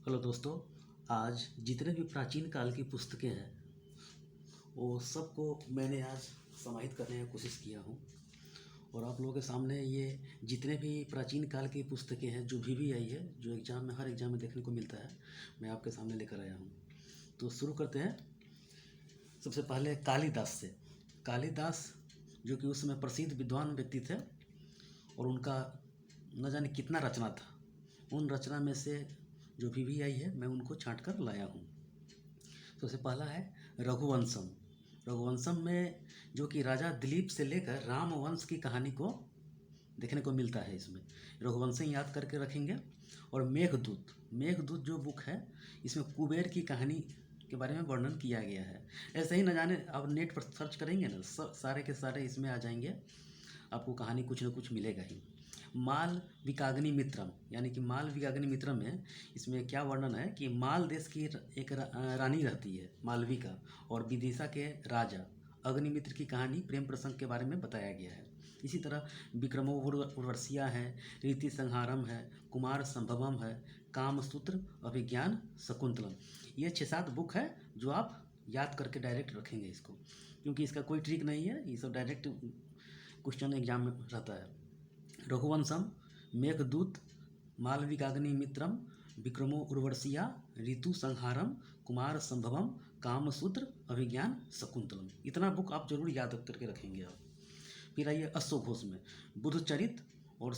Hello दोस्तों। आज जितने भी प्राचीन काल की पुस्तकें हैं वो सबको मैंने आज समाहित करने की कोशिश किया हूँ और आप लोगों के सामने ये जितने भी प्राचीन काल की पुस्तकें हैं जो भी आई है, जो एग्ज़ाम में हर एग्ज़ाम में देखने को मिलता है, मैं आपके सामने लेकर आया हूँ। तो शुरू करते हैं। सबसे पहले कालिदास से। कालिदास जो कि उस समय प्रसिद्ध विद्वान व्यक्ति थे और उनका न जाने कितना रचना था। उन रचना में से जो भी आई है मैं उनको छांट कर लाया हूँ। सबसे पहला है रघुवंशम। रघुवंशम में जो कि राजा दिलीप से लेकर रामवंश की कहानी को देखने को मिलता है। इसमें रघुवंशम याद करके रखेंगे। और मेघदूत, मेघदूत जो बुक है इसमें कुबेर की कहानी के बारे में वर्णन किया गया है। ऐसे ही न जाने आप नेट पर सर्च करेंगे ना, सारे के सारे इसमें आ जाएंगे, आपको कहानी कुछ न कुछ मिलेगा ही। माल विकाग्नि मित्रम, यानी कि माल विकाग्नि मित्रम में इसमें क्या वर्णन है कि माल देश की एक रानी रहती है मालविका, और विदिशा के राजा अग्निमित्र की कहानी प्रेम प्रसंग के बारे में बताया गया है। इसी तरह विक्रमो उर्वशिया है, रीति संहारम है, कुमार संभवम है, कामसूत्र, अभिज्ञान शकुंतलम। ये 6-7 बुक है जो आप याद करके डायरेक्ट रखेंगे इसको, क्योंकि इसका कोई ट्रिक नहीं है, ये सब डायरेक्ट क्वेश्चन एग्जाम में रहता है। रघुवंशम, मेघदूत, मालविकाग्निमित्रम, विक्रमो उर्वशिया, ऋतु संहारम, कुमार संभवम, कामसूत्र, अभिज्ञान शकुंतलम। इतना बुक आप जरूर याद करके रखेंगे आप। फिर आइए अश्वघोष में बुधचरित और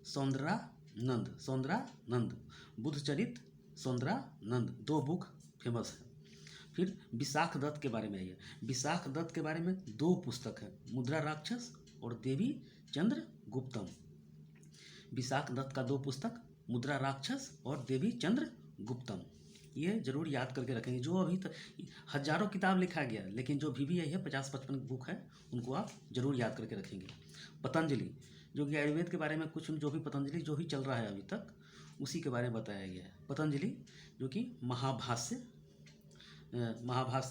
सौंदरानंद। बुधचरित, सौंदरानंद 2 बुक फेमस है। फिर विशाख दत्त के बारे में आइए। विशाख दत्त के बारे में 2 पुस्तक है, मुद्रा राक्षस और देवी चंद्र गुप्तम। विशाख दत्त का 2 पुस्तक, मुद्रा राक्षस और देवी चंद्र गुप्तम, ये जरूर याद करके रखेंगे। जो अभी तक हजारों किताब लिखा गया, लेकिन जो भी आई है 50-55 बुक है, उनको आप जरूर याद करके रखेंगे। पतंजलि, जो कि आयुर्वेद के बारे में कुछ जो भी पतंजलि जो भी चल रहा है अभी तक, उसी के बारे में बताया गया है। पतंजलि जो कि महाभाष्य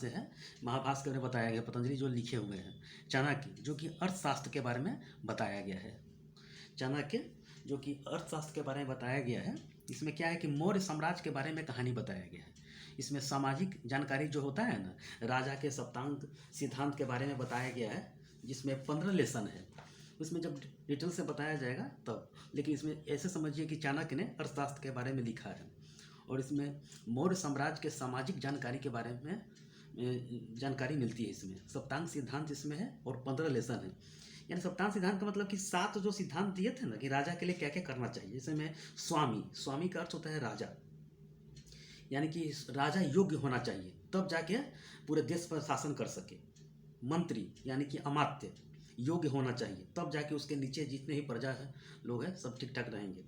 है, महाभाष्य के बारे में बताया गया पतंजलि जो लिखे हुए हैं। चाणक्य जो कि अर्थशास्त्र के बारे में बताया गया है। चाणक्य जो कि अर्थशास्त्र के बारे में बताया गया है। इसमें क्या है कि मौर्य साम्राज्य के बारे में कहानी बताया गया है। इसमें सामाजिक जानकारी जो होता है ना, राजा के सप्तांग सिद्धांत के बारे में बताया गया है, जिसमें 15 लेसन है। उसमें जब डिटेल से बताया जाएगा तब, लेकिन इसमें ऐसे समझिए कि चाणक्य ने अर्थशास्त्र के बारे में लिखा है। और इसमें मौर्य साम्राज्य के सामाजिक जानकारी के बारे में जानकारी मिलती है। इसमें सप्तांग सिद्धांत इसमें है और 15 लेसन है। यानी सप्तांग सिद्धांत का मतलब कि 7 जो सिद्धांत दिए थे ना कि राजा के लिए क्या क्या करना चाहिए। जैसे में स्वामी का अर्थ होता है राजा, यानी कि राजा योग्य होना चाहिए तब जाके पूरे देश पर शासन कर सके। मंत्री यानी कि अमात्य योग्य होना चाहिए तब जाके उसके नीचे जितने भी प्रजा है लोग हैं सब ठीक ठाक रहेंगे।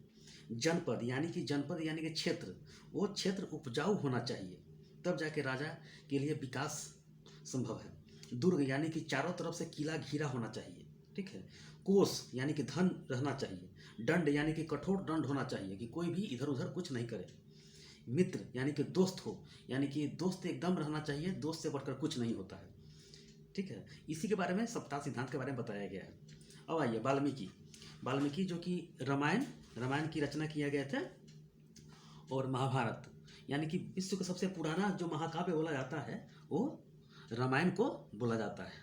जनपद यानी कि क्षेत्र, वो क्षेत्र उपजाऊ होना चाहिए तब जाके राजा के लिए विकास संभव है। दुर्ग यानी कि चारों तरफ से किला घिरा होना चाहिए, ठीक है। कोष यानी कि धन रहना चाहिए। दंड यानी कि कठोर दंड होना चाहिए कि कोई भी इधर उधर कुछ नहीं करे। मित्र यानी कि दोस्त हो, यानी कि दोस्त एकदम रहना चाहिए, दोस्त से बढ़कर कुछ नहीं होता है, ठीक है। इसी के बारे में सप्ताह सिद्धांत के बारे में बताया गया है। अब आइए वाल्मीकि जो कि रामायण की रचना किया गया था, और महाभारत यानी कि विश्व का सबसे पुराना जो महाकाव्य बोला जाता है वो रामायण को बोला जाता है,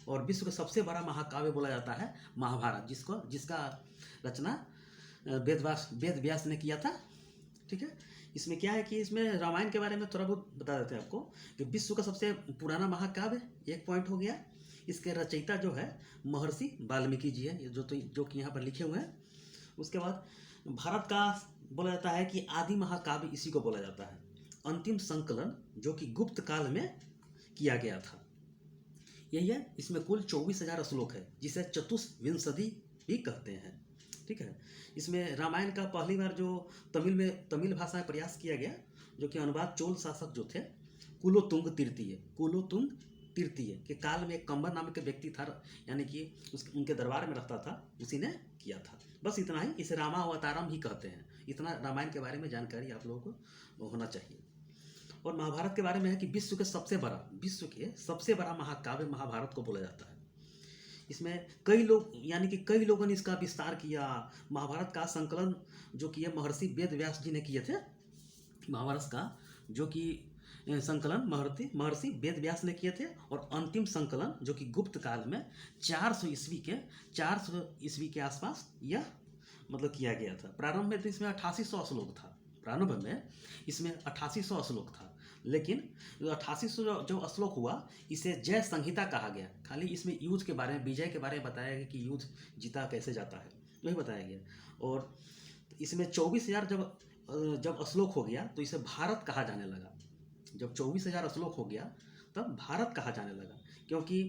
और विश्व का सबसे बड़ा महाकाव्य बोला जाता है महाभारत, जिसका रचना वेद व्यास ने किया था, ठीक है। इसमें क्या है कि इसमें रामायण के बारे में थोड़ा बहुत बता देते हैं आपको कि विश्व का सबसे पुराना महाकाव्य एक पॉइंट हो गया। इसके रचयिता जो है महर्षि वाल्मीकि जी है, जो कि यहाँ पर लिखे हुए हैं। उसके बाद भारत का बोला जाता है कि आदि महाकाव्य इसी को बोला जाता है। अंतिम संकलन जो कि गुप्त काल में किया गया था, यही है। इसमें कुल 24,000 श्लोक है, जिसे चतुष्विंशति भी कहते हैं, ठीक है। इसमें रामायण का पहली बार जो तमिल भाषा में प्रयास किया गया, जो कि अनुवाद चोल शासक जो थे कुलोतुंग तृतीय के काल में एक कंबर नाम के व्यक्ति था, यानी कि उनके दरबार में रहता था, उसी ने किया था। बस इतना ही, इसे रामावतारम ही कहते हैं। इतना रामायण के बारे में जानकारी आप लोगों को होना चाहिए। और महाभारत के बारे में है कि विश्व के सबसे बड़ा महाकाव्य महाभारत को बोला जाता है। इसमें कई लोगों ने इसका विस्तार किया। महाभारत का संकलन जो किए महर्षि वेद व्यास जी ने किए थे, महाभारत का जो कि संकलन महर्षि वेद व्यास ने किए थे, और अंतिम संकलन जो कि गुप्त काल में 400 ईस्वी के आसपास यह मतलब किया गया था। प्रारंभ में तो इसमें 8800 श्लोक था, प्रारंभ में इसमें 8800 श्लोक था, लेकिन 8800 जो श्लोक हुआ इसे जय संहिता कहा गया। खाली इसमें युद्ध के बारे में, विजय के बारे में बताया गया कि युद्ध जीता कैसे जाता है, वही बताया गया। और इसमें 24,000 जब श्लोक हो गया तो इसे भारत कहा जाने लगा। जब 24,000 श्लोक हो गया तब भारत कहा जाने लगा, क्योंकि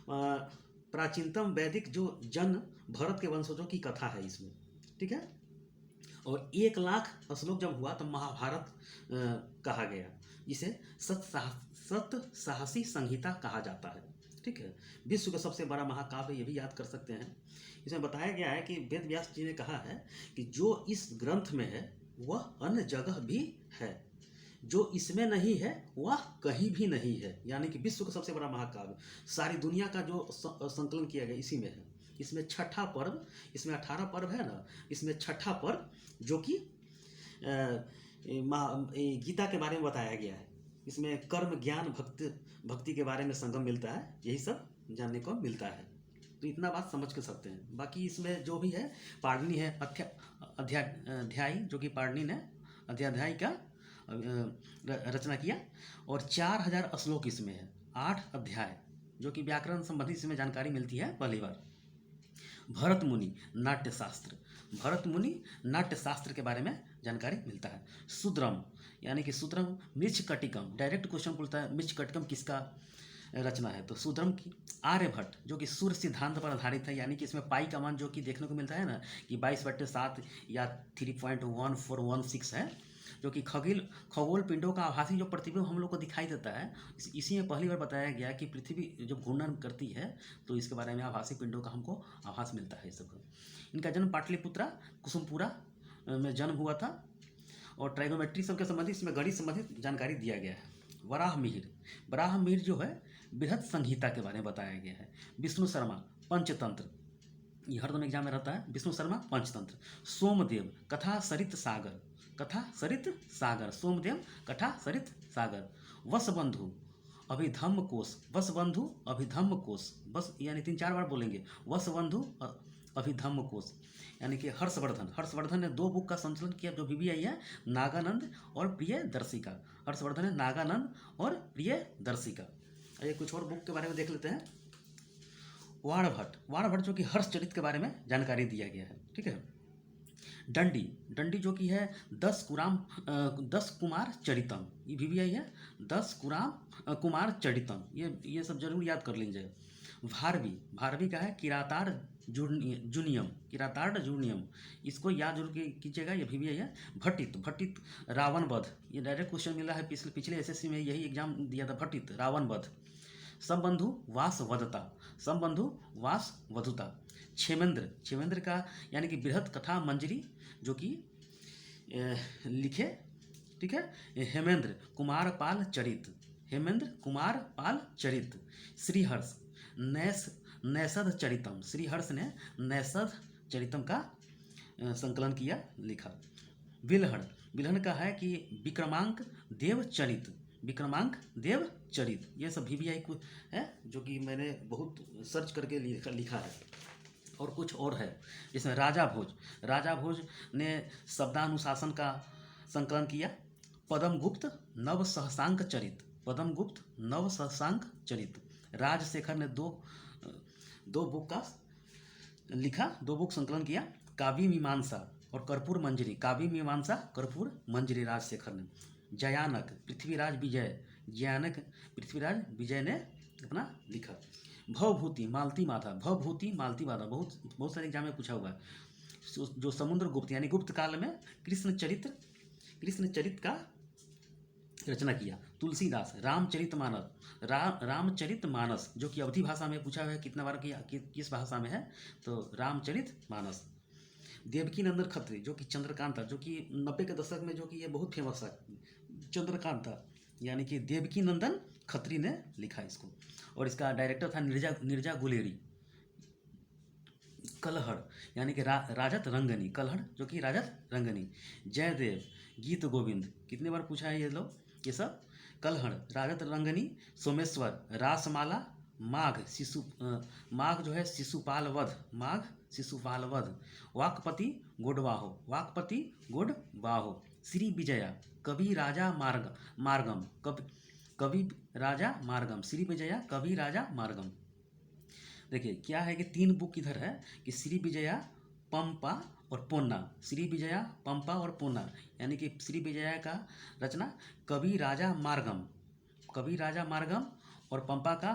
प्राचीनतम वैदिक जो जन भरत के वंशजों की कथा है इसमें, ठीक है। और 1,00,000 श्लोक जब हुआ तब महाभारत कहा गया, जिसे सत साहसी संहिता कहा जाता है, ठीक है। विश्व का सबसे बड़ा महाकाव्य, ये भी याद कर सकते हैं। इसमें बताया गया है कि वेद व्यास जी ने कहा है कि जो इस ग्रंथ में है वह अन्य जगह भी है, जो इसमें नहीं है वह कहीं भी नहीं है। यानी कि विश्व का सबसे बड़ा महाकाव्य, सारी दुनिया का जो संकलन किया गया इसी में है। इसमें छठा पर्व, इसमें 18 पर्व है ना, इसमें छठा पर्व जो कि गीता के बारे में बताया गया है। इसमें कर्म ज्ञान भक्ति के बारे में संगम मिलता है, यही सब जानने को मिलता है। तो इतना बात समझ कर सकते हैं। बाकी इसमें जो भी है, पाणिनि है अध्याय जो कि पाणिनि ने अध्याय का रचना किया, और 4000 श्लोक इसमें है, 8 अध्याय जो कि व्याकरण संबंधी इसमें जानकारी मिलती है पहली बार। भरत मुनि नाट्य शास्त्र के बारे में जानकारी मिलता है। शूद्रम यानी कि शूद्रम मृच्छकटिकम, डायरेक्ट क्वेश्चन पूछता है मृच्छकटिकम किसका रचना है, तो शूद्रम की आर्यभट्ट जो कि सूर्य सिद्धांत पर आधारित है। यानी कि इसमें पाई का मान जो कि देखने को मिलता है ना कि 22/7 या 3.1416 है, जो कि खगोल पिंडों का आभासी जो प्रतिबिंब हम लोग को दिखाई देता है। इसी में पहली बार बताया गया कि पृथ्वी जब घूर्णन करती है तो इसके बारे में आभासी पिंडों का हमको आभास मिलता है। सब इनका जन्म पाटलिपुत्रा कुसुमपुरा में जन्म हुआ था, और ट्राइगोमेट्री सबके संबंधित इसमें गणित संबंधित जानकारी दिया गया है। वराह मिहिर जो है बृहत संहिता के बारे में बताया गया है। विष्णु शर्मा पंचतंत्र, ये हर दोनों एग्जाम में रहता है। विष्णु शर्मा पंचतंत्र। सोमदेव कथा सरित सागर, सोमदेव कथा सरित सागर। वसबंधु अभिधम्म कोश, बस यानी 3-4 बार बोलेंगे वसबंधु अभिधम्म कोश। यानी कि हर्षवर्धन ने 2 बुक का संकलन किया जो बीबीआई है, नागानंद और प्रियदर्शिका। हर्षवर्धन ने नागानंद और प्रियदर्शिका। ये कुछ और बुक के बारे में देख लेते हैं। वाणभट्ट जो कि हर्षचरित के बारे में जानकारी दिया गया है, ठीक है। दंडी जो कि है 10 कुमार चरितम, ये बीबीआई है, 10 कुमार चरितम, ये सब जरूर याद कर लीजिए। भारवी का है किरातार्ड जूनियम, इसको याद जरूर कीजिएगा, ये भी है। भट्टित रावण वध, ये डायरेक्ट क्वेश्चन मिला है पिछले एसएससी में, यही एग्जाम दिया था। भट्टित रावण वध। संबंधु वास वधुता। क्षेमेंद्र का यानी कि बृहत कथा मंजरी जो कि लिखे, ठीक है। हेमेंद्र कुमार पाल चरित। श्रीहर्ष नैषध चरितम, श्रीहर्ष ने नैषध चरितम का संकलन किया, लिखा। बिल्हण का है कि विक्रमांक देव चरित, ये सब बीबीआई को है जो कि मैंने बहुत सर्च करके लिखा है। और कुछ और है जिसमें राजा भोज ने शब्दानुशासन का संकलन किया। पदमगुप्त नव सहसांक चरित। राजशेखर ने 2 बुक का लिखा, 2 बुक संकलन किया। काव्य मीमांसा और कर्पूर मंजरी राजशेखर ने। जयानक पृथ्वीराज विजय ने अपना लिखा। भवभूति मालती माता, बहुत सारे एग्जाम में पूछा हुआ है। जो समुद्रगुप्त यानी गुप्त काल में कृष्ण चरित का रचना किया। तुलसीदास रामचरितमानस जो कि अवधी भाषा में पूछा हुआ है, कितना बार किया, किस भाषा में है, तो रामचरितमानस। देवकी नंदन खत्री जो कि चंद्रकांता, जो कि 90 के दशक में जो कि ये बहुत फेमस है, चंद्रकांता यानी कि देवकी नंदन खत्री ने लिखा इसको। और इसका डायरेक्टर था नीरजा गुलेरी। कलहड़ यानी कि राजत रंगनी, कलहड़ जो कि राजत रंगनी। जयदेव, गीत गोविंद, कितने बार पूछा है ये लोग, ये सब। कलहड़, राजत रंगनी। सोमेश्वर, रासमाला। माघ, माघ जो है शिशुपाल वध, माघ शिशुपाल वध। वाकपति, गुडबाहो, वाकपति गुडबाहो। श्री विजया, कवि राजा मार्गम, कवि राजा मार्गम, श्री विजया कवि राजा मार्गम। देखिए क्या है कि 3 बुक इधर है कि श्री विजया, पंपा और पोन्ना। श्री विजया, पंपा और पोन्ना, यानी कि श्री विजया का रचना कवि राजा मार्गम, कवि राजा मार्गम, और पंपा का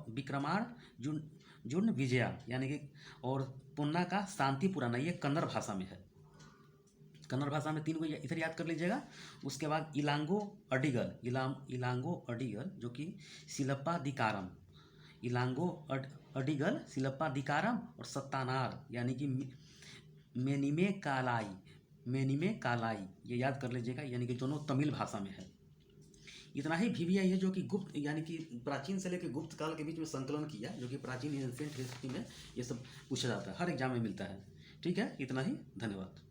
विक्रमार्जुन विजया, यानी कि, और पोन्ना का शांति पुराना, ये कन्नड़ भाषा में है। कन्नड़ भाषा में 3 को इधर याद कर लीजिएगा। उसके बाद इलांगो अडिगल, इलांगो अडिगल जो कि सिलप्पा दिकारम, इलांगो अडिगल, सिलप्पा दिकारम, और सत्तानार यानी कि मेनिमे कालाई, मेनिमे कालाई, ये याद कर लीजिएगा, यानी कि दोनों तमिल भाषा में है। इतना ही VVI है जो कि गुप्त यानी कि प्राचीन से लेकर गुप्त काल के बीच में संकलन किया, जो कि प्राचीन एंशिएंट हिस्ट्री में ये सब पूछा जाता है, हर एग्जाम में मिलता है। ठीक है, इतना ही, धन्यवाद।